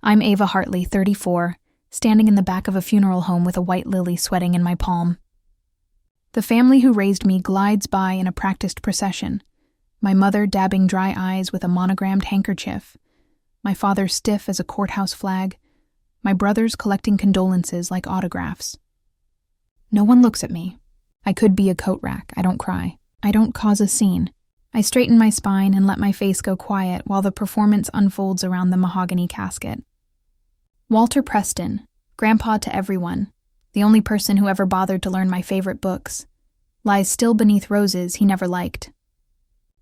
I'm Ava Hartley, 34, standing in the back of a funeral home with a white lily sweating in my palm. The family who raised me glides by in a practiced procession, my mother dabbing dry eyes with a monogrammed handkerchief, my father stiff as a courthouse flag, my brothers collecting condolences like autographs. No one looks at me. I could be a coat rack. I don't cry. I don't cause a scene. I straighten my spine and let my face go quiet while the performance unfolds around the mahogany casket. Walter Preston, grandpa to everyone, the only person who ever bothered to learn my favorite books, lies still beneath roses he never liked.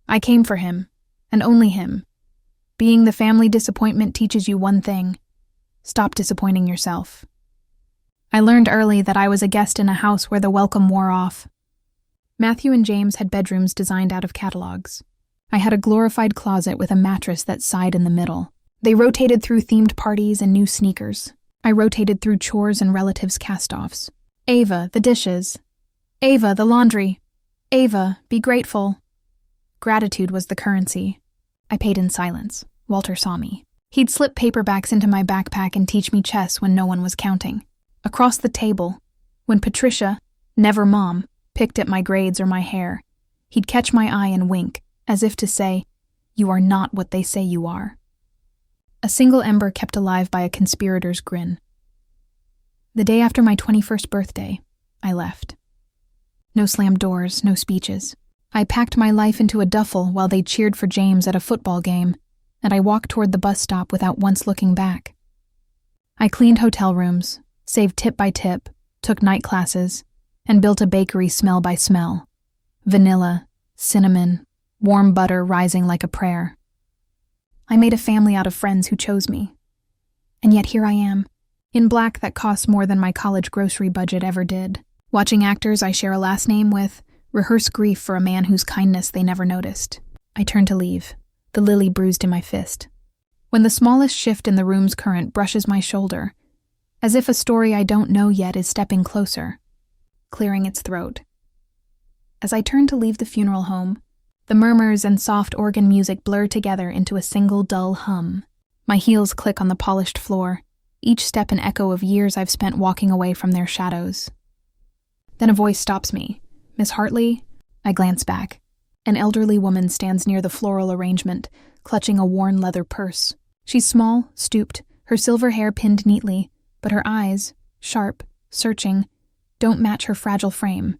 I came for him, and only him. Being the family disappointment teaches you one thing: stop disappointing yourself. I learned early that I was a guest in a house where the welcome wore off. Matthew and James had bedrooms designed out of catalogs. I had a glorified closet with a mattress that sighed in the middle. They rotated through themed parties and new sneakers. I rotated through chores and relatives' cast-offs. Ava, the dishes. Ava, the laundry. Ava, be grateful. Gratitude was the currency. I paid in silence. Walter saw me. He'd slip paperbacks into my backpack and teach me chess when no one was counting. Across the table, when Patricia, never Mom, picked at my grades or my hair, he'd catch my eye and wink, as if to say, "You are not what they say you are." A single ember kept alive by a conspirator's grin. The day after my 21st birthday, I left. No slammed doors, no speeches. I packed my life into a duffel while they cheered for James at a football game, and I walked toward the bus stop without once looking back. I cleaned hotel rooms, saved tip by tip, took night classes, and built a bakery smell by smell. Vanilla, cinnamon, warm butter rising like a prayer. I made a family out of friends who chose me. And yet here I am, in black that costs more than my college grocery budget ever did, watching actors I share a last name with rehearse grief for a man whose kindness they never noticed. I turned to leave, the lily bruised in my fist, when the smallest shift in the room's current brushes my shoulder, as if a story I don't know yet is stepping closer, clearing its throat. As I turn to leave the funeral home, the murmurs and soft organ music blur together into a single dull hum. My heels click on the polished floor, each step an echo of years I've spent walking away from their shadows. Then a voice stops me. "Miss Hartley?" I glance back. An elderly woman stands near the floral arrangement, clutching a worn leather purse. She's small, stooped, her silver hair pinned neatly, but her eyes, sharp, searching, don't match her fragile frame.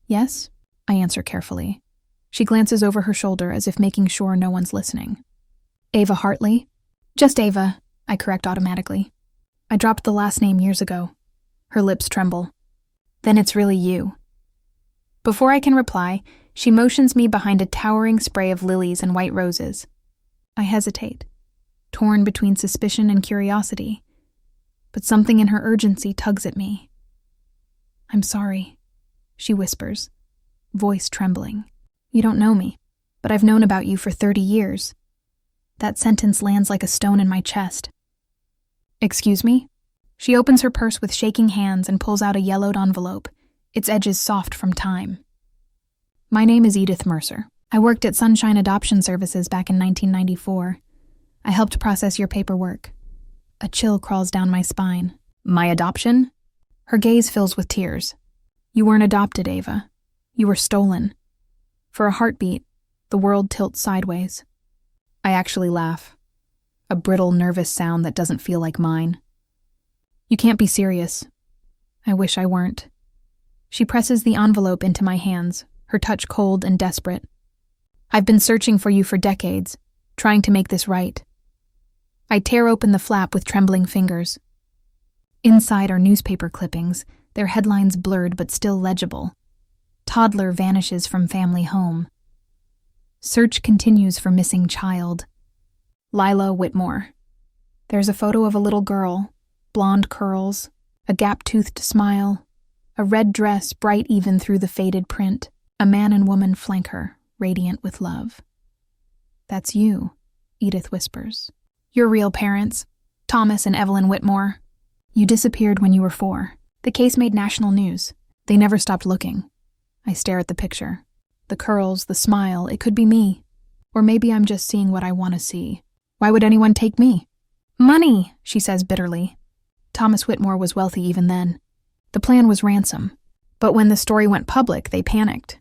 "Yes?" I answer carefully. She glances over her shoulder as if making sure no one's listening. "Ava Hartley?" "Just Ava," I correct automatically. I dropped the last name years ago. Her lips tremble. "Then it's really you." Before I can reply, she motions me behind a towering spray of lilies and white roses. I hesitate, torn between suspicion and curiosity, but something in her urgency tugs at me. "I'm sorry," she whispers, voice trembling. "You don't know me, but I've known about you for 30 years. That sentence lands like a stone in my chest. "Excuse me?" She opens her purse with shaking hands and pulls out a yellowed envelope, its edges soft from time. "My name is Edith Mercer. I worked at Sunshine Adoption Services back in 1994. I helped process your paperwork." A chill crawls down my spine. "My adoption?" Her gaze fills with tears. "You weren't adopted, Ava. You were stolen." For a heartbeat, the world tilts sideways. I actually laugh. A brittle, nervous sound that doesn't feel like mine. "You can't be serious." I wish I weren't. She presses the envelope into my hands, her touch cold and desperate. "I've been searching for you for decades, trying to make this right." I tear open the flap with trembling fingers. Inside are newspaper clippings, their headlines blurred but still legible. Toddler vanishes from family home. Search continues for missing child. Lila Whitmore. There's a photo of a little girl, blonde curls, a gap-toothed smile, a red dress bright even through the faded print. A man and woman flank her, radiant with love. "That's you," Edith whispers. "Your real parents, Thomas and Evelyn Whitmore. You disappeared when you were 4. The case made national news. They never stopped looking." I stare at the picture. The curls, the smile, it could be me. Or maybe I'm just seeing what I want to see. Why would anyone take me? Money, she says bitterly. Thomas Whitmore was wealthy even then. The plan was ransom. But when the story went public, they panicked.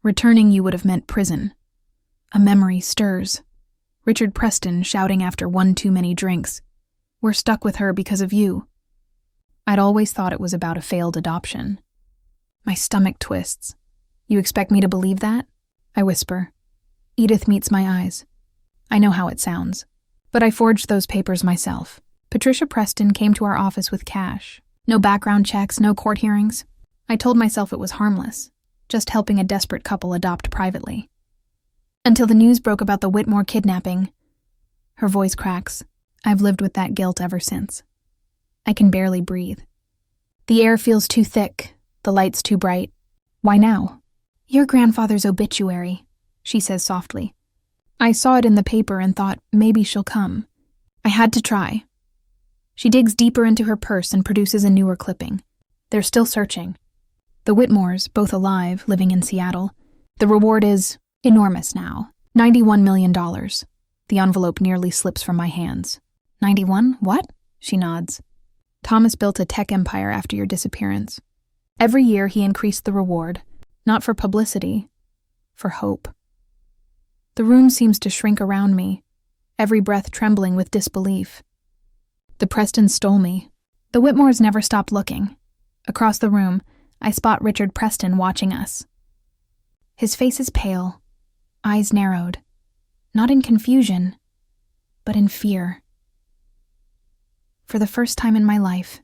Returning you would have meant prison. A memory stirs. Richard Preston shouting after one too many drinks. We're stuck with her because of you. I'd always thought it was about a failed adoption. My stomach twists. You expect me to believe that? I whisper. Edith meets my eyes. I know how it sounds. But I forged those papers myself. Patricia Preston came to our office with cash. No background checks, no court hearings. I told myself it was harmless, just helping a desperate couple adopt privately. Until the news broke about the Whitmore kidnapping. Her voice cracks. I've lived with that guilt ever since. I can barely breathe. The air feels too thick, the lights too bright. Why now? Your grandfather's obituary, she says softly. I saw it in the paper and thought maybe she'll come. I had to try. She digs deeper into her purse and produces a newer clipping. They're still searching. The Whitmores, both alive, living in Seattle. The reward is enormous now. $91 million. The envelope nearly slips from my hands. 91? What? She nods. Thomas built a tech empire after your disappearance. Every year he increased the reward, not for publicity, for hope. The room seems to shrink around me, every breath trembling with disbelief. The Prestons stole me. The Whitmores never stopped looking. Across the room, I spot Richard Preston watching us. His face is pale, eyes narrowed, not in confusion, but in fear. For the first time in my life,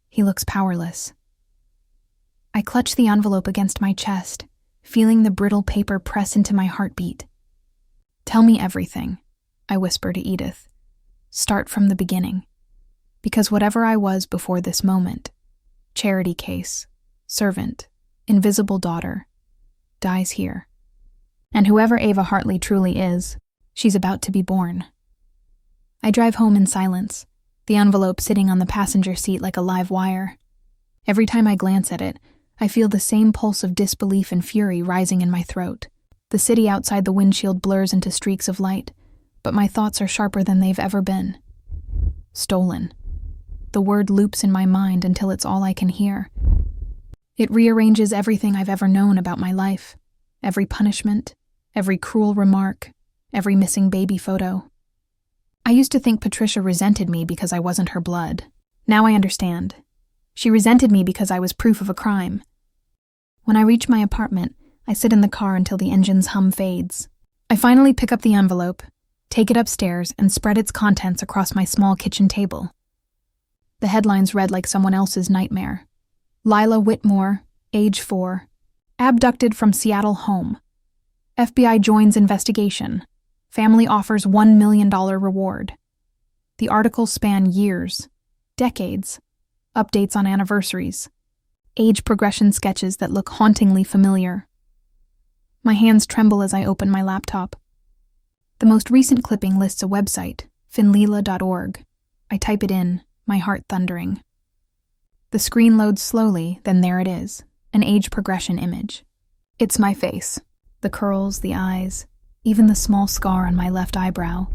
he looks powerless. I clutch the envelope against my chest, feeling the brittle paper press into my heartbeat. Tell me everything, I whisper to Edith. Start from the beginning. Because whatever I was before this moment, charity case, servant, invisible daughter, dies here. And whoever Ava Hartley truly is, she's about to be born. I drive home in silence, the envelope sitting on the passenger seat like a live wire. Every time I glance at it, I feel the same pulse of disbelief and fury rising in my throat. The city outside the windshield blurs into streaks of light, but my thoughts are sharper than they've ever been. Stolen. The word loops in my mind until it's all I can hear. It rearranges everything I've ever known about my life. Every punishment, every cruel remark, every missing baby photo. I used to think Patricia resented me because I wasn't her blood. Now I understand. She resented me because I was proof of a crime. When I reach my apartment, I sit in the car until the engine's hum fades. I finally pick up the envelope, take it upstairs, and spread its contents across my small kitchen table. The headlines read like someone else's nightmare. Lila Whitmore, age 4, abducted from Seattle home. FBI joins investigation. Family offers $1 million reward. The articles span years, decades, updates on anniversaries, age progression sketches that look hauntingly familiar. My hands tremble as I open my laptop. The most recent clipping lists a website, finlila.org. I type it in, my heart thundering. The screen loads slowly, then there it is, an age progression image. It's my face, the curls, the eyes, even the small scar on my left eyebrow.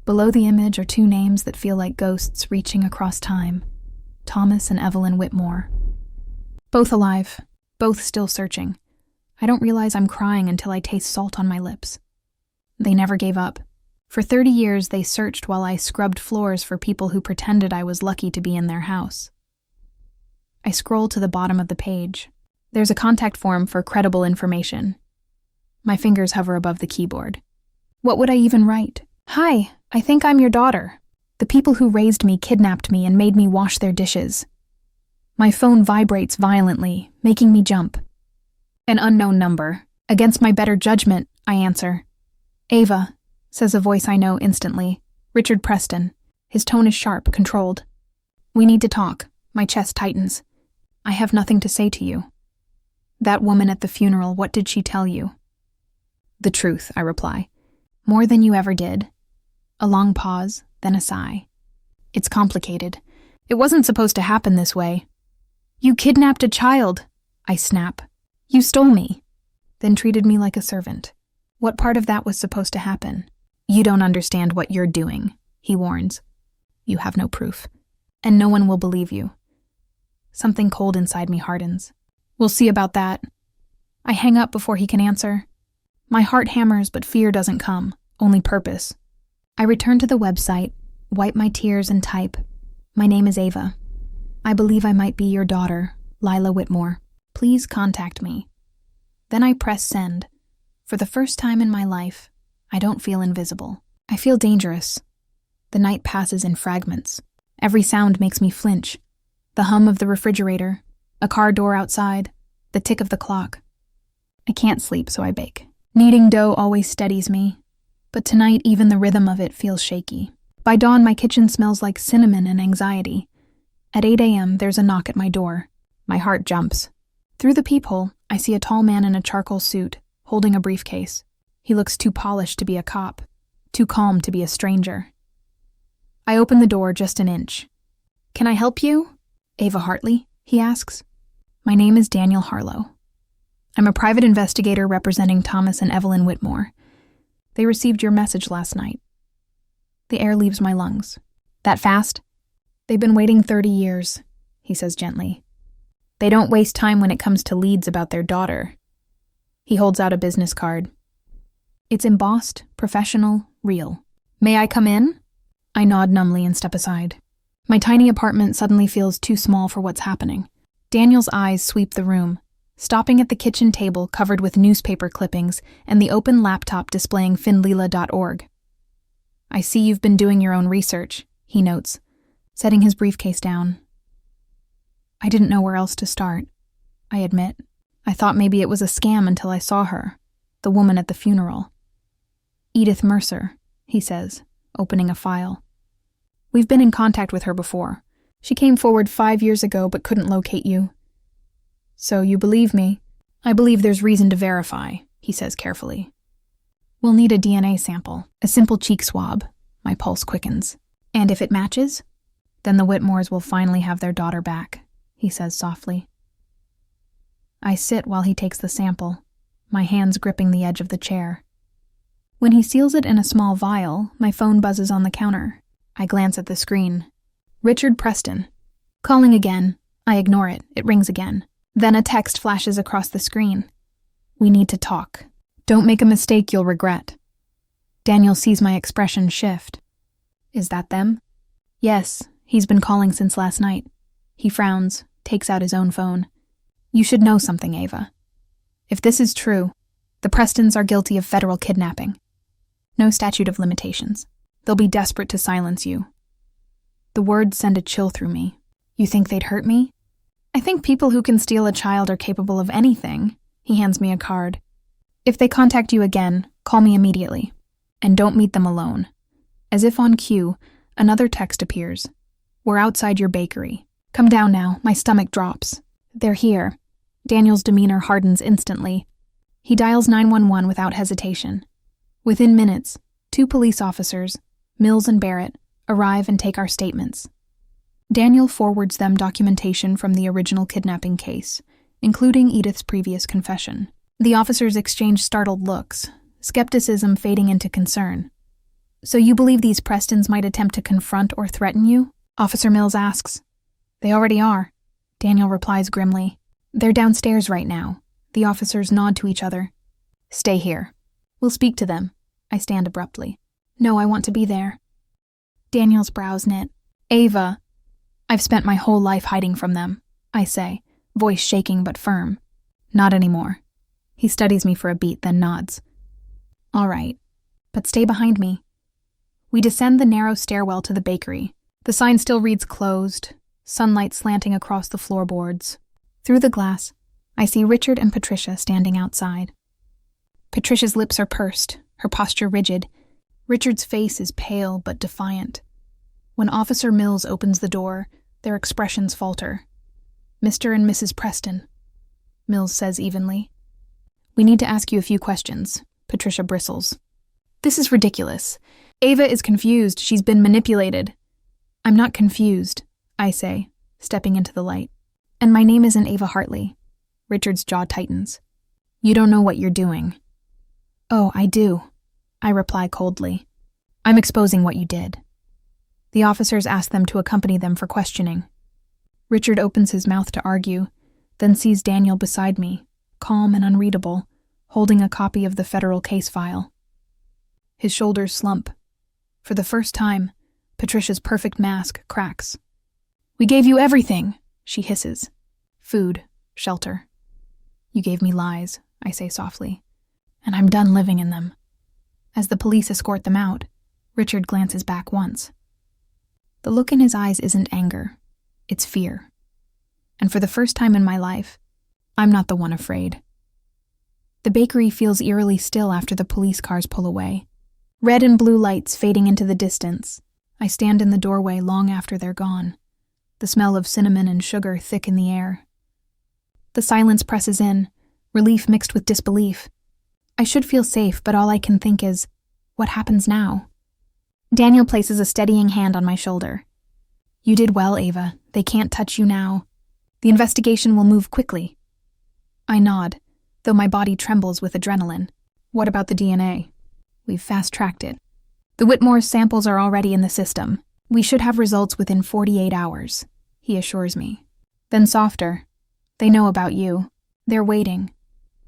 Below the image are two names that feel like ghosts reaching across time, Thomas and Evelyn Whitmore. Both alive, both still searching. I don't realize I'm crying until I taste salt on my lips. They never gave up. For 30 years, they searched while I scrubbed floors for people who pretended I was lucky to be in their house. I scroll to the bottom of the page. There's a contact form for credible information. My fingers hover above the keyboard. What would I even write? Hi, I think I'm your daughter. The people who raised me kidnapped me and made me wash their dishes. My phone vibrates violently, making me jump. An unknown number. Against my better judgment, I answer. Ava, says a voice I know instantly. Richard Preston. His tone is sharp, controlled. We need to talk. My chest tightens. I have nothing to say to you. That woman at the funeral, what did she tell you? The truth, I reply. More than you ever did. A long pause, then a sigh. It's complicated. It wasn't supposed to happen this way. You kidnapped a child, I snap. You stole me, then treated me like a servant. What part of that was supposed to happen? You don't understand what you're doing, he warns. You have no proof, and no one will believe you. Something cold inside me hardens. We'll see about that. I hang up before he can answer. My heart hammers, but fear doesn't come, only purpose. I return to the website, wipe my tears and type, "My name is Ava. I believe I might be your daughter, Lila Whitmore. Please contact me." Then I press send. For the first time in my life, I don't feel invisible. I feel dangerous. The night passes in fragments. Every sound makes me flinch. The hum of the refrigerator, a car door outside, the tick of the clock. I can't sleep, so I bake. Kneading dough always steadies me, but tonight even the rhythm of it feels shaky. By dawn, my kitchen smells like cinnamon and anxiety. At 8 a.m., there's a knock at my door. My heart jumps. Through the peephole, I see a tall man in a charcoal suit, holding a briefcase. He looks too polished to be a cop, too calm to be a stranger. I open the door just an inch. "Can I help you, Ava Hartley?" he asks. My name is Daniel Harlow. I'm a private investigator representing Thomas and Evelyn Whitmore. They received your message last night. The air leaves my lungs. That fast? They've been waiting 30 years, he says gently. They don't waste time when it comes to leads about their daughter. He holds out a business card. It's embossed, professional, real. May I come in? I nod numbly and step aside. My tiny apartment suddenly feels too small for what's happening. Daniel's eyes sweep the room, stopping at the kitchen table covered with newspaper clippings and the open laptop displaying finlila.org. I see you've been doing your own research, he notes, setting his briefcase down. I didn't know where else to start, I admit. I thought maybe it was a scam until I saw her, the woman at the funeral. Edith Mercer, he says, opening a file. We've been in contact with her before. She came forward 5 years ago but couldn't locate you. So you believe me? I believe there's reason to verify, he says carefully. We'll need a DNA sample, a simple cheek swab. My pulse quickens. And if it matches, then the Whitmores will finally have their daughter back, he says softly. I sit while he takes the sample, my hands gripping the edge of the chair. When he seals it in a small vial, my phone buzzes on the counter. I glance at the screen. Richard Preston. Calling again. I ignore it. It rings again. Then a text flashes across the screen. We need to talk. Don't make a mistake you'll regret. Daniel sees my expression shift. Is that them? Yes, he's been calling since last night. He frowns, takes out his own phone. You should know something, Ava. If this is true, the Prestons are guilty of federal kidnapping. No statute of limitations. They'll be desperate to silence you. The words send a chill through me. You think they'd hurt me? I think people who can steal a child are capable of anything. He hands me a card. If they contact you again, call me immediately. And don't meet them alone. As if on cue, another text appears. We're outside your bakery. Come down now, my stomach drops. They're here. Daniel's demeanor hardens instantly. He dials 911 without hesitation. Within minutes, 2 police officers, Mills and Barrett, arrive and take our statements. Daniel forwards them documentation from the original kidnapping case, including Edith's previous confession. The officers exchange startled looks, skepticism fading into concern. So you believe these Prestons might attempt to confront or threaten you? Officer Mills asks. They already are. Daniel replies grimly. They're downstairs right now. The officers nod to each other. Stay here. We'll speak to them. I stand abruptly. No, I want to be there. Daniel's brows knit. Ava. I've spent my whole life hiding from them, I say, voice shaking but firm. Not anymore. He studies me for a beat, then nods. All right, but stay behind me. We descend the narrow stairwell to the bakery. The sign still reads closed, sunlight slanting across the floorboards. Through the glass, I see Richard and Patricia standing outside. Patricia's lips are pursed, her posture rigid. Richard's face is pale but defiant. When Officer Mills opens the door, their expressions falter. Mr. and Mrs. Preston, Mills says evenly. We need to ask you a few questions, Patricia bristles. This is ridiculous. Ava is confused. She's been manipulated. I'm not confused, I say, stepping into the light. And my name isn't Ava Hartley. Richard's jaw tightens. You don't know what you're doing. Oh, I do, I reply coldly. I'm exposing what you did. The officers ask them to accompany them for questioning. Richard opens his mouth to argue, then sees Daniel beside me, calm and unreadable, holding a copy of the federal case file. His shoulders slump. For the first time, Patricia's perfect mask cracks. "We gave you everything," she hisses. "Food, shelter. You gave me lies," I say softly, "and I'm done living in them." As the police escort them out, Richard glances back once. The look in his eyes isn't anger, it's fear. And for the first time in my life, I'm not the one afraid. The bakery feels eerily still after the police cars pull away. Red and blue lights fading into the distance. I stand in the doorway long after they're gone, the smell of cinnamon and sugar thick in the air. The silence presses in, relief mixed with disbelief. I should feel safe, but all I can think is, what happens now? Daniel places a steadying hand on my shoulder. "You did well, Ava. They can't touch you now. The investigation will move quickly." I nod, though my body trembles with adrenaline. "What about the DNA?" "We've fast-tracked it. The Whitmore's samples are already in the system. We should have results within 48 hours, he assures me. Then softer. "They know about you. They're waiting."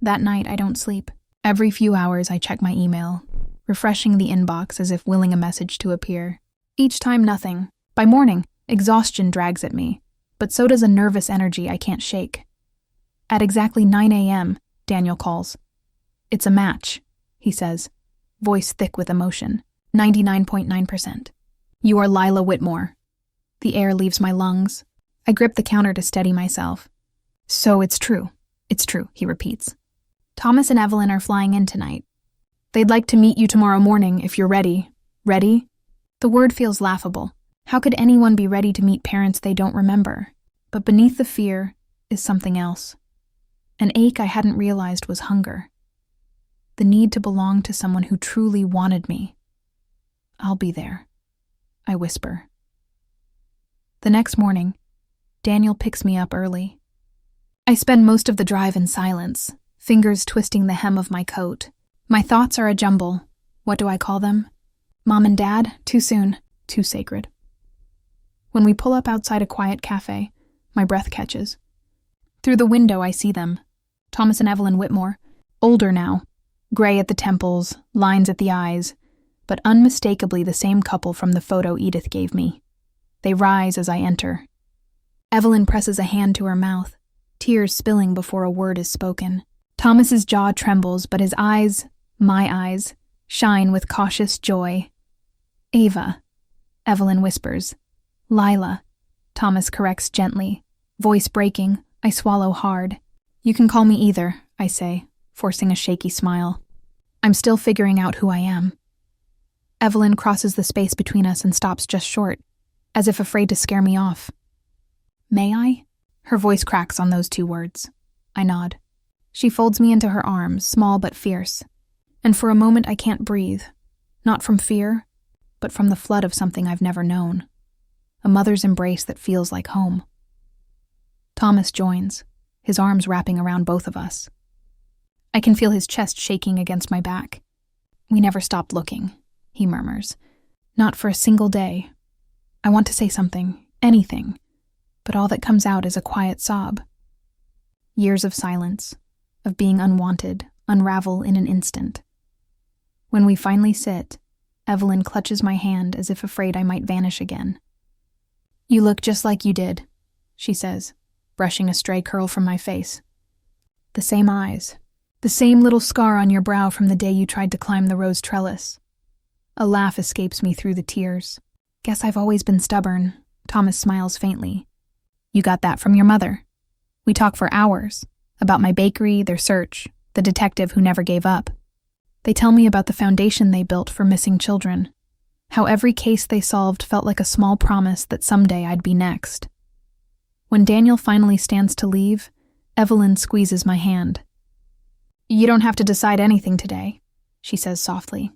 That night, I don't sleep. Every few hours, I check my email, refreshing the inbox as if willing a message to appear. Each time, nothing. By morning, exhaustion drags at me, but so does a nervous energy I can't shake. At exactly 9 a.m., Daniel calls. "It's a match," he says, voice thick with emotion. 99.9%. "You are Lila Whitmore." The air leaves my lungs. I grip the counter to steady myself. "So it's true. It's true," he repeats. "Thomas and Evelyn are flying in tonight. They'd like to meet you tomorrow morning if you're ready." Ready? The word feels laughable. How could anyone be ready to meet parents they don't remember? But beneath the fear is something else. An ache I hadn't realized was hunger. The need to belong to someone who truly wanted me. "I'll be there," I whisper. The next morning, Daniel picks me up early. I spend most of the drive in silence, fingers twisting the hem of my coat. My thoughts are a jumble. What do I call them? Mom and Dad? Too soon. Too sacred. When we pull up outside a quiet cafe, my breath catches. Through the window, I see them. Thomas and Evelyn Whitmore. Older now. Gray at the temples, lines at the eyes, but unmistakably the same couple from the photo Edith gave me. They rise as I enter. Evelyn presses a hand to her mouth, tears spilling before a word is spoken. Thomas's jaw trembles, but his eyes, my eyes, shine with cautious joy. "Ava," Evelyn whispers. "Lila," Thomas corrects gently. Voice breaking, I swallow hard. "You can call me either," I say, forcing a shaky smile. I'm still figuring out who I am. Evelyn crosses the space between us and stops just short, as if afraid to scare me off. "May I?" Her voice cracks on those two words. I nod. She folds me into her arms, small but fierce. And for a moment I can't breathe. Not from fear, but from the flood of something I've never known. A mother's embrace that feels like home. Thomas joins, his arms wrapping around both of us. I can feel his chest shaking against my back. "We never stopped looking," he murmurs. "Not for a single day. I want to say something, anything, but all that comes out is a quiet sob. Years of silence, of being unwanted, unravel in an instant. When we finally sit, Evelyn clutches my hand as if afraid I might vanish again. "You look just like you did," she says, brushing a stray curl from my face. "The same eyes, the same little scar on your brow from the day you tried to climb the rose trellis." A laugh escapes me through the tears. "Guess I've always been stubborn." Thomas smiles faintly. "You got that from your mother." We talk for hours, about my bakery, their search, the detective who never gave up. They tell me about the foundation they built for missing children, how every case they solved felt like a small promise that someday I'd be next. When Daniel finally stands to leave, Evelyn squeezes my hand. "You don't have to decide anything today," she says softly.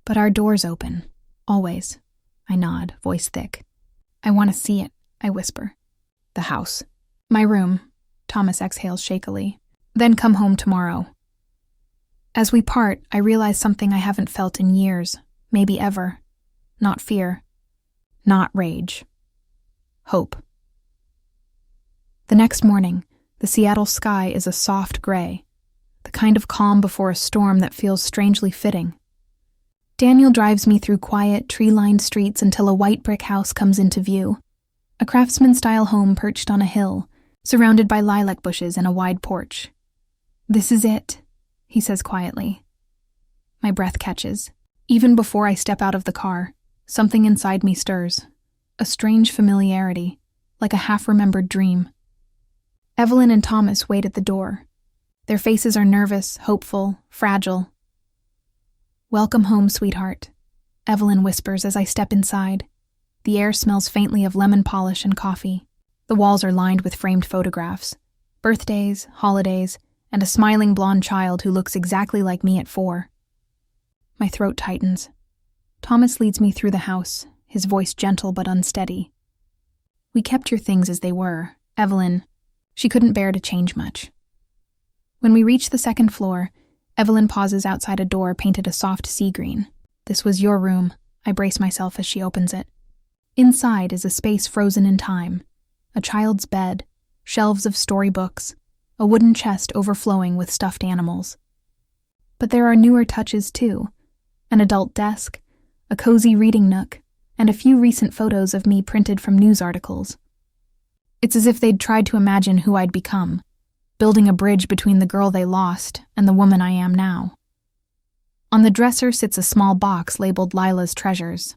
"But our door's open, always." I nod, voice thick. "I want to see it," I whisper. "The house." "My room," Thomas exhales shakily. "Then come home tomorrow." As we part, I realize something I haven't felt in years, maybe ever. Not fear. Not rage. Hope. The next morning, the Seattle sky is a soft gray, the kind of calm before a storm that feels strangely fitting. Daniel drives me through quiet, tree-lined streets until a white brick house comes into view, a craftsman-style home perched on a hill, surrounded by lilac bushes and a wide porch. "This is it," he says quietly. My breath catches. Even before I step out of the car, something inside me stirs, a strange familiarity, like a half-remembered dream. Evelyn and Thomas wait at the door. Their faces are nervous, hopeful, fragile. "Welcome home, sweetheart," Evelyn whispers as I step inside. The air smells faintly of lemon polish and coffee. The walls are lined with framed photographs, birthdays, holidays, and a smiling blonde child who looks exactly like me at 4. My throat tightens. Thomas leads me through the house, his voice gentle but unsteady. "We kept your things as they were, Evelyn." She couldn't bear to change much. When we reach the second floor, Evelyn pauses outside a door painted a soft sea green. "This was your room," I brace myself as she opens it. Inside is a space frozen in time, a child's bed, shelves of storybooks, a wooden chest overflowing with stuffed animals. But there are newer touches too, an adult desk, a cozy reading nook, and a few recent photos of me printed from news articles. It's as if they'd tried to imagine who I'd become, building a bridge between the girl they lost and the woman I am now. On the dresser sits a small box labeled Lila's Treasures.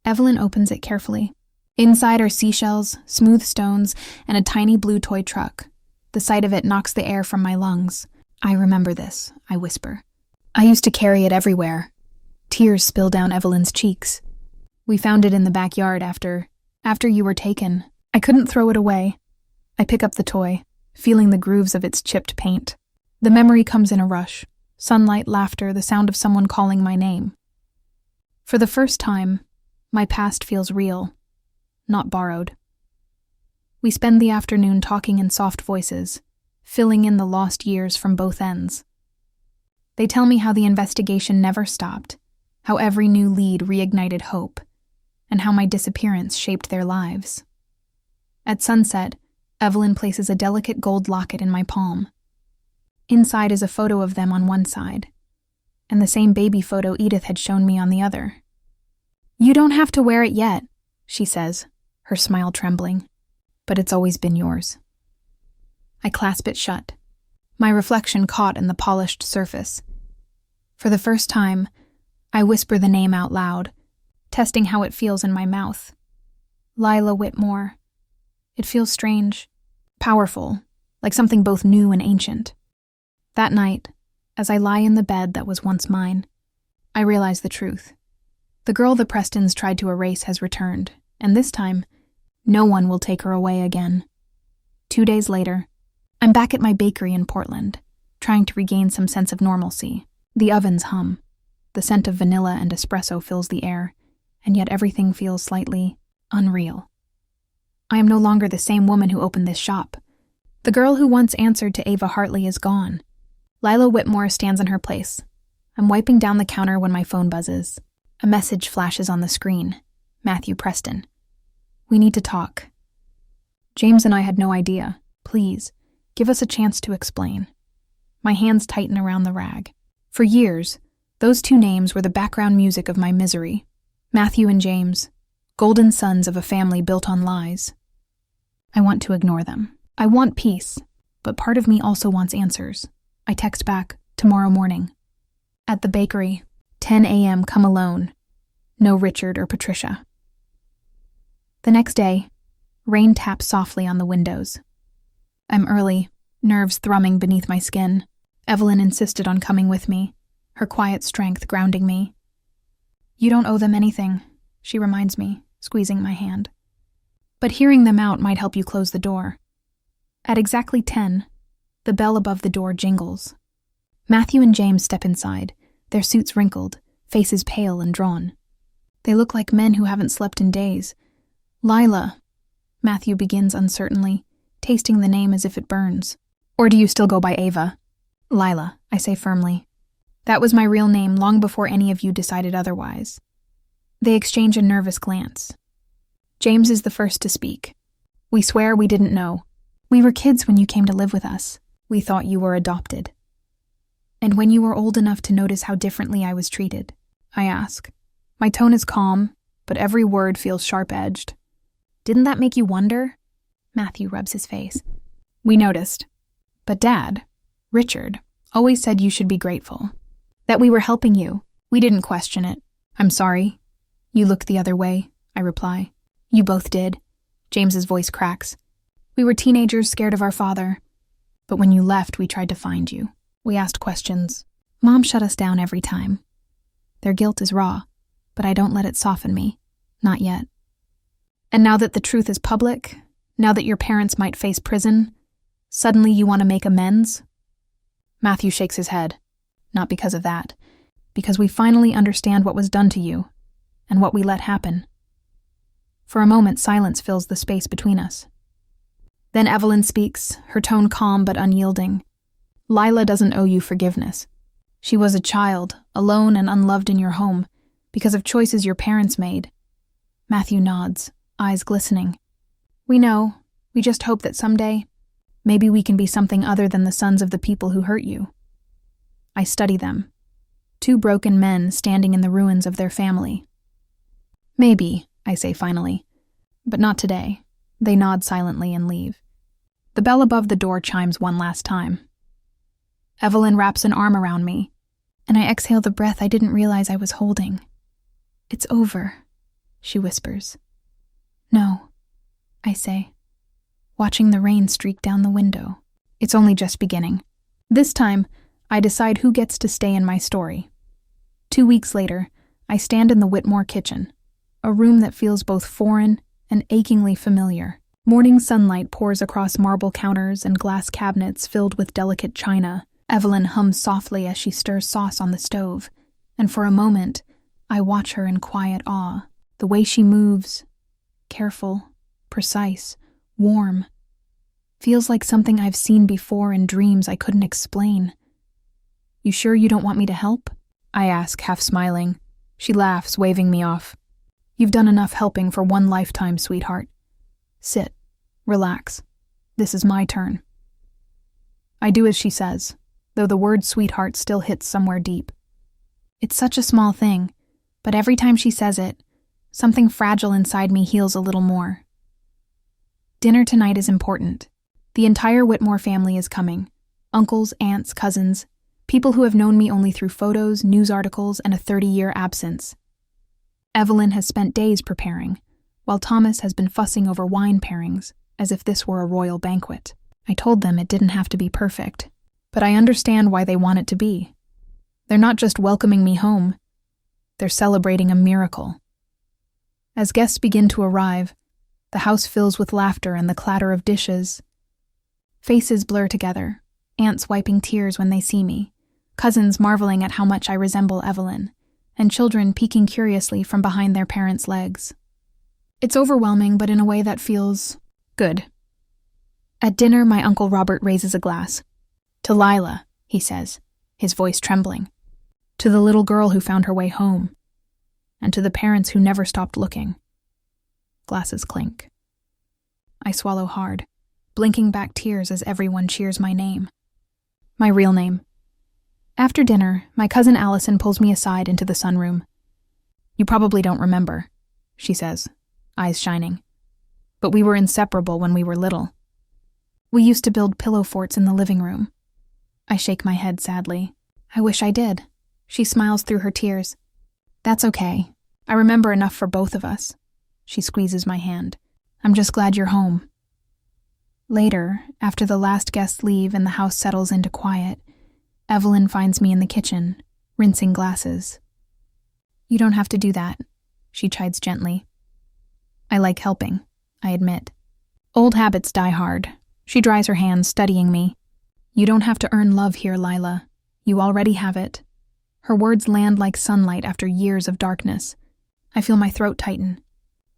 Evelyn opens it carefully. Inside are seashells, smooth stones, and a tiny blue toy truck. The sight of it knocks the air from my lungs. "I remember this," I whisper. "I used to carry it everywhere." Tears spill down Evelyn's cheeks. "We found it in the backyard after you were taken. I couldn't throw it away." I pick up the toy, feeling the grooves of its chipped paint. The memory comes in a rush. Sunlight, laughter, the sound of someone calling my name. For the first time, my past feels real, not borrowed. We spend the afternoon talking in soft voices, filling in the lost years from both ends. They tell me how the investigation never stopped, how every new lead reignited hope, and how my disappearance shaped their lives. At sunset, Evelyn places a delicate gold locket in my palm. Inside is a photo of them on one side, and the same baby photo Edith had shown me on the other. "You don't have to wear it yet," she says, her smile trembling, "but it's always been yours." I clasp it shut, my reflection caught in the polished surface. For the first time, I whisper the name out loud, testing how it feels in my mouth. Lila Whitmore. It feels strange, powerful, like something both new and ancient. That night, as I lie in the bed that was once mine, I realize the truth. The girl the Prestons tried to erase has returned, and this time, no one will take her away again. 2 days later, I'm back at my bakery in Portland, trying to regain some sense of normalcy. The ovens hum. The scent of vanilla and espresso fills the air, and yet everything feels slightly unreal. I am no longer the same woman who opened this shop. The girl who once answered to Ava Hartley is gone. Lila Whitmore stands in her place. I'm wiping down the counter when my phone buzzes. A message flashes on the screen. Matthew Preston. "We need to talk." James and I had no idea. "Please, give us a chance to explain." My hands tighten around the rag. For years, those two names were the background music of my misery. Matthew and James, golden sons of a family built on lies. I want to ignore them. I want peace, but part of me also wants answers. I text back, "Tomorrow morning." At the bakery, 10 a.m., come alone. No Richard or Patricia. The next day, rain taps softly on the windows. I'm early, nerves thrumming beneath my skin. Evelyn insisted on coming with me, her quiet strength grounding me. "You don't owe them anything," she reminds me, squeezing my hand. "But hearing them out might help you close the door." At exactly 10, the bell above the door jingles. Matthew and James step inside, their suits wrinkled, faces pale and drawn. They look like men who haven't slept in days. "Lila," Matthew begins uncertainly, tasting the name as if it burns. "Or do you still go by Ava?" "Lila," I say firmly. "That was my real name long before any of you decided otherwise." They exchange a nervous glance, James is the first to speak. We swear we didn't know. We were kids when you came to live with us. We thought you were adopted. And when you were old enough to notice how differently I was treated, I ask. My tone is calm, but every word feels sharp-edged. Didn't that make you wonder? Matthew rubs his face. We noticed. But Dad, Richard, always said you should be grateful. That we were helping you. We didn't question it. I'm sorry. You look the other way, I reply. You both did. James's voice cracks. We were teenagers scared of our father. But when you left, we tried to find you. We asked questions. Mom shut us down every time. Their guilt is raw, but I don't let it soften me. Not yet. And now that the truth is public, now that your parents might face prison, suddenly you want to make amends? Matthew shakes his head. Not because of that. Because we finally understand what was done to you, and what we let happen. For a moment, silence fills the space between us. Then Evelyn speaks, her tone calm but unyielding. Lila doesn't owe you forgiveness. She was a child, alone and unloved in your home, because of choices your parents made. Matthew nods, eyes glistening. We know. We just hope that someday, maybe we can be something other than the sons of the people who hurt you. I study them. 2 broken men standing in the ruins of their family. Maybe, I say finally. But not today. They nod silently and leave. The bell above the door chimes one last time. Evelyn wraps an arm around me, and I exhale the breath I didn't realize I was holding. It's over, she whispers. No, I say, watching the rain streak down the window. It's only just beginning. This time, I decide who gets to stay in my story. 2 weeks later, I stand in the Whitmore kitchen, a room that feels both foreign and achingly familiar. Morning sunlight pours across marble counters and glass cabinets filled with delicate china. Evelyn hums softly as she stirs sauce on the stove, and for a moment, I watch her in quiet awe. The way she moves, careful, precise, warm, feels like something I've seen before in dreams I couldn't explain. You sure you don't want me to help? I ask, half smiling. She laughs, waving me off. You've done enough helping for one lifetime, sweetheart. Sit. Relax. This is my turn. I do as she says, though the word sweetheart still hits somewhere deep. It's such a small thing, but every time she says it, something fragile inside me heals a little more. Dinner tonight is important. The entire Whitmore family is coming. Uncles, aunts, cousins, people who have known me only through photos, news articles, and a 30-year absence. Evelyn has spent days preparing, while Thomas has been fussing over wine pairings, as if this were a royal banquet. I told them it didn't have to be perfect, but I understand why they want it to be. They're not just welcoming me home, they're celebrating a miracle. As guests begin to arrive, the house fills with laughter and the clatter of dishes. Faces blur together, aunts wiping tears when they see me, cousins marveling at how much I resemble Evelyn, and children peeking curiously from behind their parents' legs. It's overwhelming, but in a way that feels good. At dinner, my Uncle Robert raises a glass. To Lila, he says, his voice trembling. To the little girl who found her way home. And to the parents who never stopped looking. Glasses clink. I swallow hard, blinking back tears as everyone cheers my name. My real name. After dinner, my cousin Allison pulls me aside into the sunroom. You probably don't remember, she says, eyes shining. But we were inseparable when we were little. We used to build pillow forts in the living room. I shake my head sadly. I wish I did. She smiles through her tears. That's okay. I remember enough for both of us. She squeezes my hand. I'm just glad you're home. Later, after the last guests leave and the house settles into quiet, Evelyn finds me in the kitchen, rinsing glasses. You don't have to do that, she chides gently. I like helping, I admit. Old habits die hard. She dries her hands, studying me. You don't have to earn love here, Lila. You already have it. Her words land like sunlight after years of darkness. I feel my throat tighten.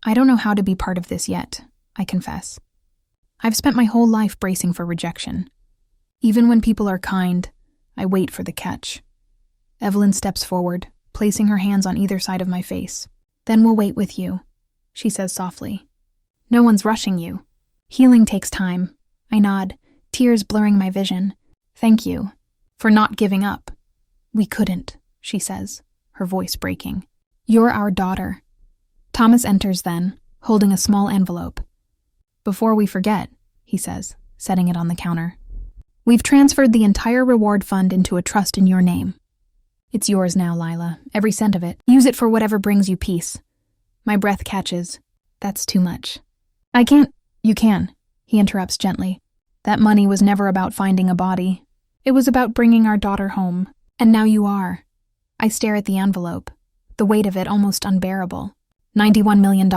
I don't know how to be part of this yet, I confess. I've spent my whole life bracing for rejection. Even when people are kind, I wait for the catch. Evelyn steps forward, placing her hands on either side of my face. Then we'll wait with you, she says softly, No one's rushing you. Healing takes time. I nod, tears blurring my vision. Thank you. For not giving up. We couldn't, she says, her voice breaking. You're our daughter. Thomas enters then, holding a small envelope. Before we forget, he says, setting it on the counter. We've transferred the entire reward fund into a trust in your name. It's yours now, Lila, every cent of it. Use it for whatever brings you peace. My breath catches. That's too much. I can't. You can, he interrupts gently. That money was never about finding a body. It was about bringing our daughter home. And now you are. I stare at the envelope, the weight of it almost unbearable. $91 million.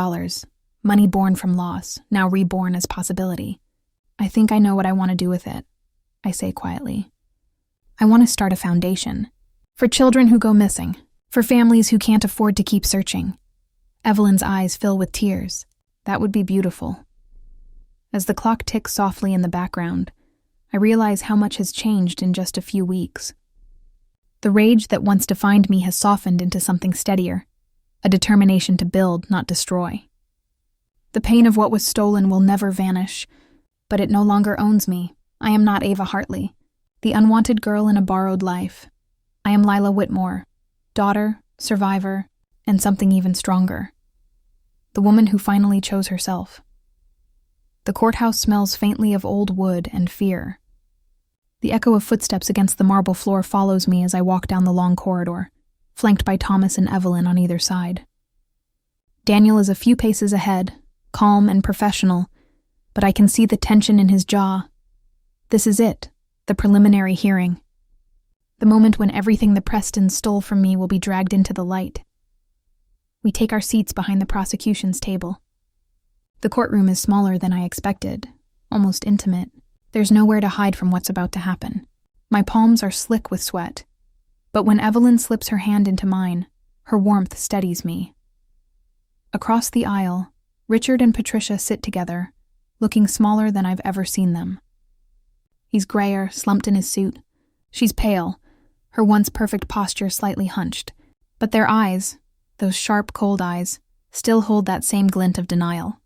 Money born from loss, now reborn as possibility. I think I know what I want to do with it, I say quietly. I want to start a foundation. For children who go missing. For families who can't afford to keep searching. Evelyn's eyes fill with tears. That would be beautiful. As the clock ticks softly in the background, I realize how much has changed in just a few weeks. The rage that once defined me has softened into something steadier, a determination to build, not destroy. The pain of what was stolen will never vanish, but it no longer owns me. I am not Ava Hartley, the unwanted girl in a borrowed life. I am Lila Whitmore, daughter, survivor, and something even stronger. The woman who finally chose herself. The courthouse smells faintly of old wood and fear. The echo of footsteps against the marble floor follows me as I walk down the long corridor, flanked by Thomas and Evelyn on either side. Daniel is a few paces ahead, calm and professional, but I can see the tension in his jaw. This is it, the preliminary hearing. The moment when everything the Prestons stole from me will be dragged into the light. We take our seats behind the prosecution's table. The courtroom is smaller than I expected, almost intimate. There's nowhere to hide from what's about to happen. My palms are slick with sweat. But when Evelyn slips her hand into mine, her warmth steadies me. Across the aisle, Richard and Patricia sit together, looking smaller than I've ever seen them. He's grayer, slumped in his suit. She's pale, her once perfect posture slightly hunched. But their eyes, those sharp, cold eyes, still hold that same glint of denial.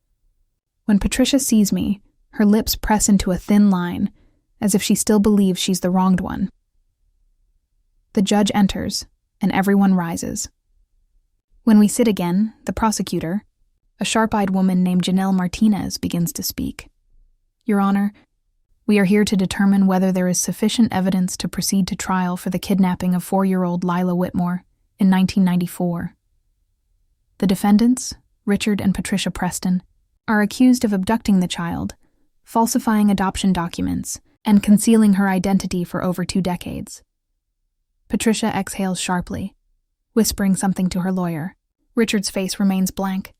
When Patricia sees me, her lips press into a thin line, as if she still believes she's the wronged one. The judge enters, and everyone rises. When we sit again, the prosecutor, a sharp-eyed woman named Janelle Martinez, begins to speak. Your Honor, we are here to determine whether there is sufficient evidence to proceed to trial for the kidnapping of 4-year-old Lila Whitmore in 1994. The defendants, Richard and Patricia Preston, are accused of abducting the child, falsifying adoption documents, and concealing her identity for over 2 decades. Patricia exhales sharply, whispering something to her lawyer. Richard's face remains blank.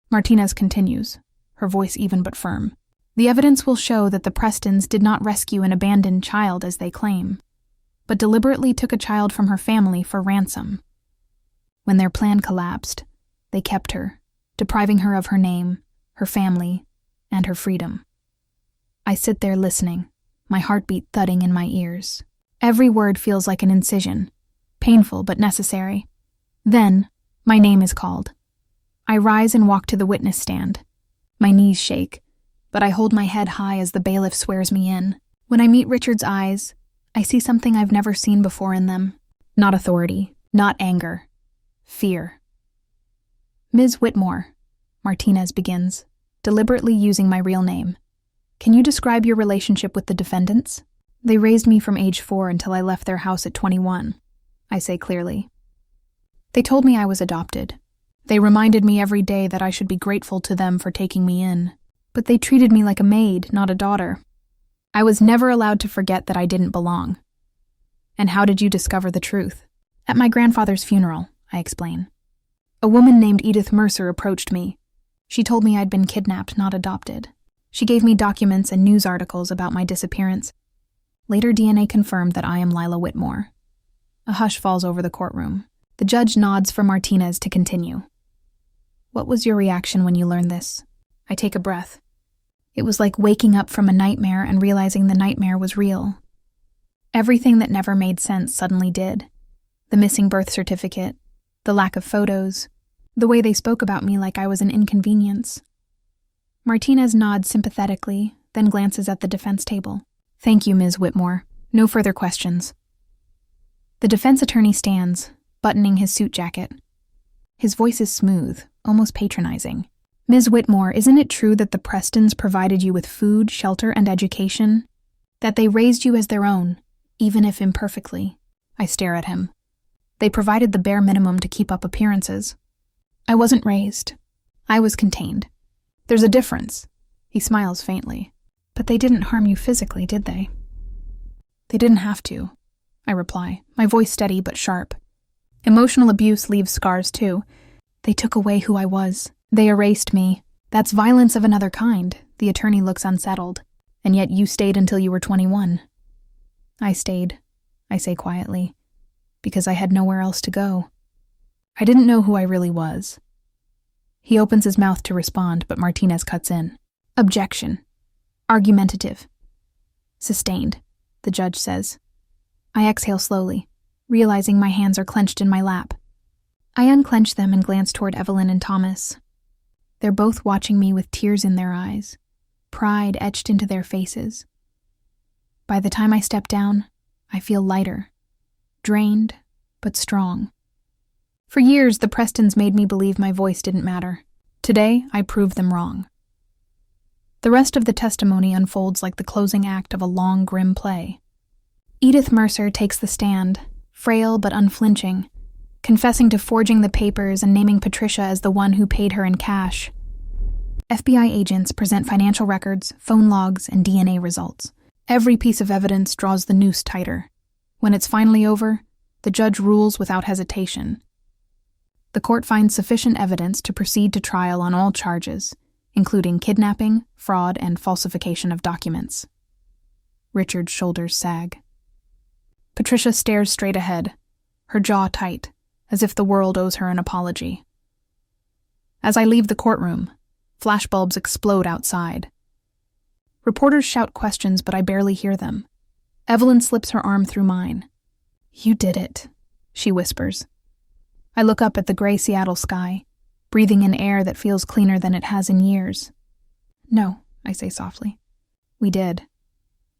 Martinez continues, her voice even but firm. The evidence will show that the Prestons did not rescue an abandoned child as they claim, but deliberately took a child from her family for ransom. When their plan collapsed, they kept her, depriving her of her name, her family, and her freedom. I sit there listening, my heartbeat thudding in my ears. Every word feels like an incision, painful but necessary. Then, my name is called. I rise and walk to the witness stand. My knees shake, but I hold my head high as the bailiff swears me in. When I meet Richard's eyes, I see something I've never seen before in them. Not authority, not anger. Fear. Ms. Whitmore, Martinez begins, deliberately using my real name. Can you describe your relationship with the defendants? They raised me from age 4 until I left their house at 21, I say clearly. They told me I was adopted. They reminded me every day that I should be grateful to them for taking me in. But they treated me like a maid, not a daughter. I was never allowed to forget that I didn't belong. And how did you discover the truth? At my grandfather's funeral, I explain. A woman named Edith Mercer approached me. She told me I'd been kidnapped, not adopted. She gave me documents and news articles about my disappearance. Later DNA confirmed that I am Lila Whitmore. A hush falls over the courtroom. The judge nods for Martinez to continue. What was your reaction when you learned this? I take a breath. It was like waking up from a nightmare and realizing the nightmare was real. Everything that never made sense suddenly did. The missing birth certificate, the lack of photos, the way they spoke about me like I was an inconvenience. Martinez nods sympathetically, then glances at the defense table. Thank you, Ms. Whitmore. No further questions. The defense attorney stands, buttoning his suit jacket. His voice is smooth, almost patronizing. Ms. Whitmore, isn't it true that the Prestons provided you with food, shelter, and education? That they raised you as their own, even if imperfectly? I stare at him. They provided the bare minimum to keep up appearances. I wasn't raised. I was contained. There's a difference. He smiles faintly. But they didn't harm you physically, did they? They didn't have to, I reply, my voice steady but sharp. Emotional abuse leaves scars too. They took away who I was. They erased me. That's violence of another kind. The attorney looks unsettled. And yet you stayed until you were 21. I stayed, I say quietly, because I had nowhere else to go. I didn't know who I really was. He opens his mouth to respond, but Martinez cuts in. Objection. Argumentative. Sustained, the judge says. I exhale slowly, realizing my hands are clenched in my lap. I unclench them and glance toward Evelyn and Thomas. They're both watching me with tears in their eyes, pride etched into their faces. By the time I step down, I feel lighter, drained, but strong. For years, the Prestons made me believe my voice didn't matter. Today, I prove them wrong. The rest of the testimony unfolds like the closing act of a long, grim play. Edith Mercer takes the stand, frail but unflinching, confessing to forging the papers and naming Patricia as the one who paid her in cash. FBI agents present financial records, phone logs, and DNA results. Every piece of evidence draws the noose tighter. When it's finally over, the judge rules without hesitation. The court finds sufficient evidence to proceed to trial on all charges, including kidnapping, fraud, and falsification of documents. Richard's shoulders sag. Patricia stares straight ahead, her jaw tight, as if the world owes her an apology. As I leave the courtroom, flashbulbs explode outside. Reporters shout questions, but I barely hear them. Evelyn slips her arm through mine. You did it, she whispers. I look up at the gray Seattle sky, breathing in air that feels cleaner than it has in years. No, I say softly. We did.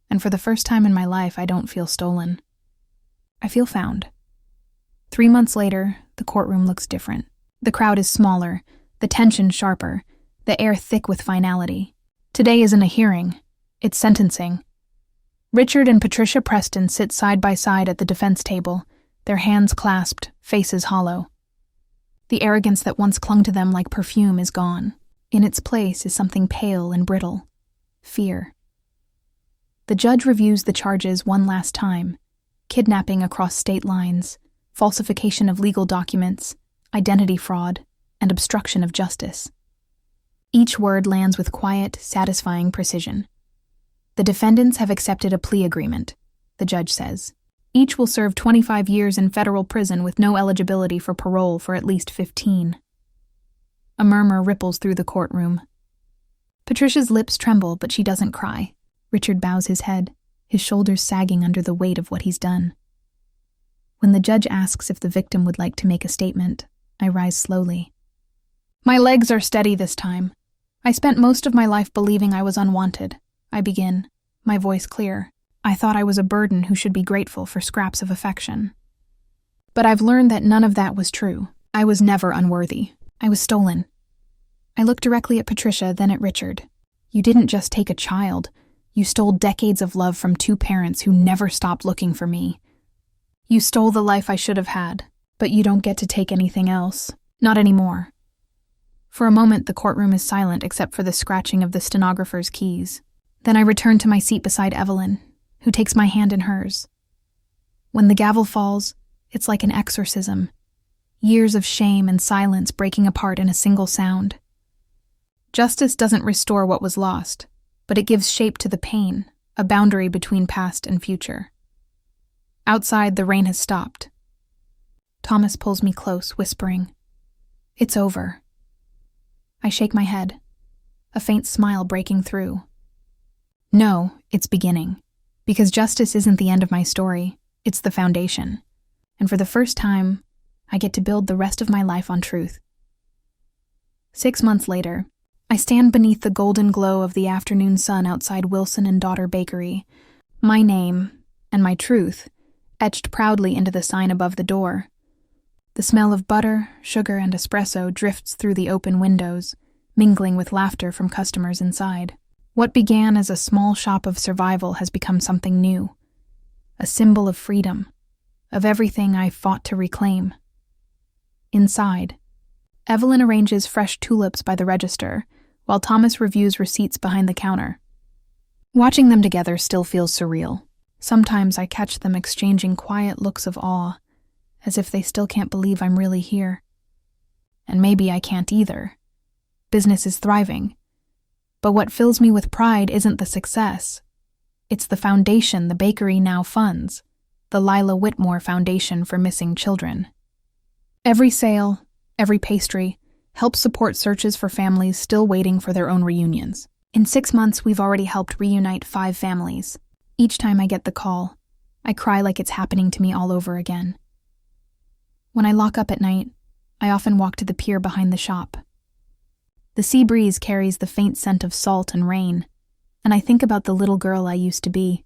And for the first time in my life, I don't feel stolen. I feel found. 3 months later, the courtroom looks different. The crowd is smaller, the tension sharper, the air thick with finality. Today isn't a hearing, it's sentencing. Richard and Patricia Preston sit side by side at the defense table, their hands clasped, faces hollow. The arrogance that once clung to them like perfume is gone. In its place is something pale and brittle. Fear. The judge reviews the charges one last time. Kidnapping across state lines, falsification of legal documents, identity fraud, and obstruction of justice. Each word lands with quiet, satisfying precision. The defendants have accepted a plea agreement, the judge says. Each will serve 25 years in federal prison with no eligibility for parole for at least 15. A murmur ripples through the courtroom. Patricia's lips tremble, but she doesn't cry. Richard bows his head, his shoulders sagging under the weight of what he's done. When the judge asks if the victim would like to make a statement, I rise slowly. My legs are steady this time. I spent most of my life believing I was unwanted. I begin, my voice clear. I thought I was a burden who should be grateful for scraps of affection. But I've learned that none of that was true. I was never unworthy. I was stolen. I look directly at Patricia, then at Richard. You didn't just take a child. You stole decades of love from 2 parents who never stopped looking for me. You stole the life I should have had, but you don't get to take anything else. Not anymore. For a moment, the courtroom is silent except for the scratching of the stenographer's keys. Then I return to my seat beside Evelyn, who takes my hand in hers. When the gavel falls, it's like an exorcism. Years of shame and silence breaking apart in a single sound. Justice doesn't restore what was lost, but it gives shape to the pain, a boundary between past and future. Outside, the rain has stopped. Thomas pulls me close, whispering, "It's over." I shake my head, a faint smile breaking through. No, it's beginning. Because justice isn't the end of my story, it's the foundation. And for the first time, I get to build the rest of my life on truth. 6 months later, I stand beneath the golden glow of the afternoon sun outside Wilson and Daughter Bakery, my name, and my truth, etched proudly into the sign above the door. The smell of butter, sugar, and espresso drifts through the open windows, mingling with laughter from customers inside. What began as a small shop of survival has become something new, a symbol of freedom, of everything I fought to reclaim. Inside, Evelyn arranges fresh tulips by the register, while Thomas reviews receipts behind the counter. Watching them together still feels surreal. Sometimes I catch them exchanging quiet looks of awe, as if they still can't believe I'm really here. And maybe I can't either. Business is thriving. But what fills me with pride isn't the success. It's the foundation the bakery now funds, the Lila Whitmore Foundation for Missing Children. Every sale, every pastry, helps support searches for families still waiting for their own reunions. In 6 months, we've already helped reunite 5 families. Each time I get the call, I cry like it's happening to me all over again. When I lock up at night, I often walk to the pier behind the shop. The sea breeze carries the faint scent of salt and rain, and I think about the little girl I used to be,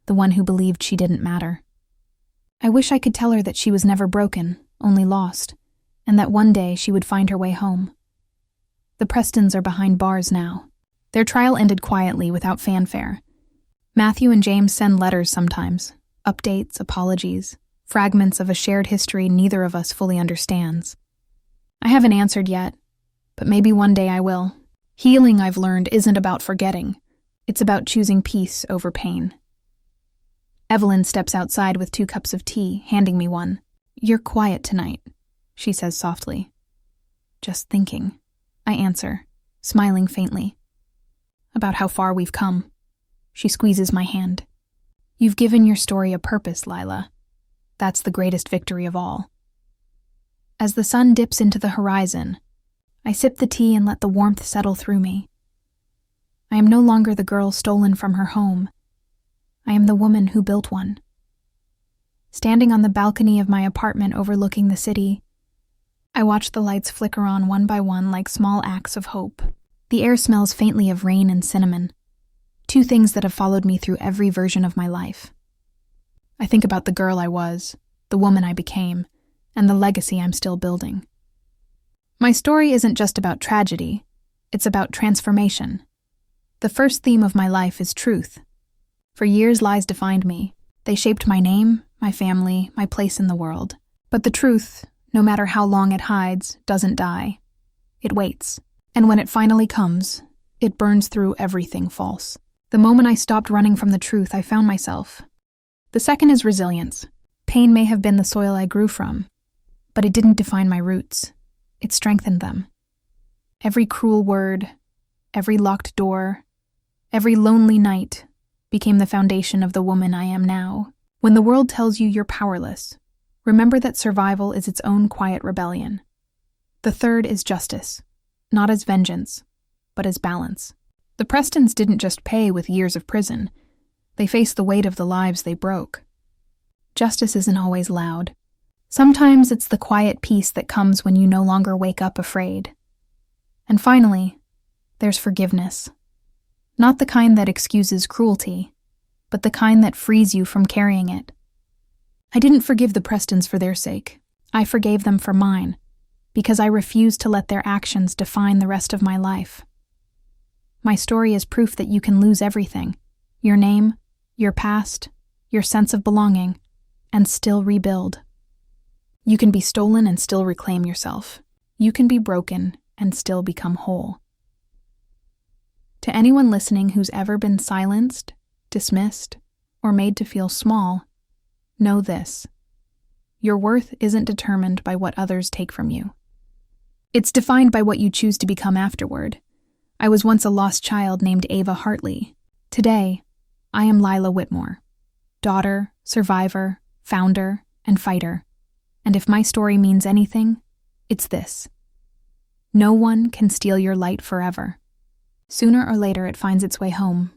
the one who believed she didn't matter. I wish I could tell her that she was never broken, only lost, and that one day she would find her way home. The Prestons are behind bars now. Their trial ended quietly, without fanfare. Matthew and James send letters sometimes, updates, apologies, fragments of a shared history neither of us fully understands. I haven't answered yet, but maybe one day I will. Healing, I've learned, isn't about forgetting. It's about choosing peace over pain. Evelyn steps outside with 2 cups of tea, handing me one. "You're quiet tonight," she says softly. "Just thinking," I answer, smiling faintly. "About how far we've come." She squeezes my hand. "You've given your story a purpose, Lila. That's the greatest victory of all." As the sun dips into the horizon, I sip the tea and let the warmth settle through me. I am no longer the girl stolen from her home. I am the woman who built one. Standing on the balcony of my apartment overlooking the city, I watch the lights flicker on one by one like small acts of hope. The air smells faintly of rain and cinnamon, 2 things that have followed me through every version of my life. I think about the girl I was, the woman I became, and the legacy I'm still building. My story isn't just about tragedy, it's about transformation. The first theme of my life is truth. For years, lies defined me. They shaped my name, my family, my place in the world. But the truth, no matter how long it hides, doesn't die. It waits. And when it finally comes, it burns through everything false. The moment I stopped running from the truth, I found myself. The second is resilience. Pain may have been the soil I grew from, but it didn't define my roots. It strengthened them. Every cruel word, every locked door, every lonely night became the foundation of the woman I am now. When the world tells you you're powerless, remember that survival is its own quiet rebellion. The third is justice, not as vengeance, but as balance. The Prestons didn't just pay with years of prison. They faced the weight of the lives they broke. Justice isn't always loud. Sometimes it's the quiet peace that comes when you no longer wake up afraid. And finally, there's forgiveness. Not the kind that excuses cruelty, but the kind that frees you from carrying it. I didn't forgive the Prestons for their sake. I forgave them for mine, because I refused to let their actions define the rest of my life. My story is proof that you can lose everything, your name, your past, your sense of belonging, and still rebuild. You can be stolen and still reclaim yourself. You can be broken and still become whole. To anyone listening who's ever been silenced, dismissed, or made to feel small, know this: your worth isn't determined by what others take from you. It's defined by what you choose to become afterward. I was once a lost child named Ava Hartley. Today, I am Lila Whitmore, daughter, survivor, founder, and fighter. And if my story means anything, it's this: no one can steal your light forever. Sooner or later, it finds its way home,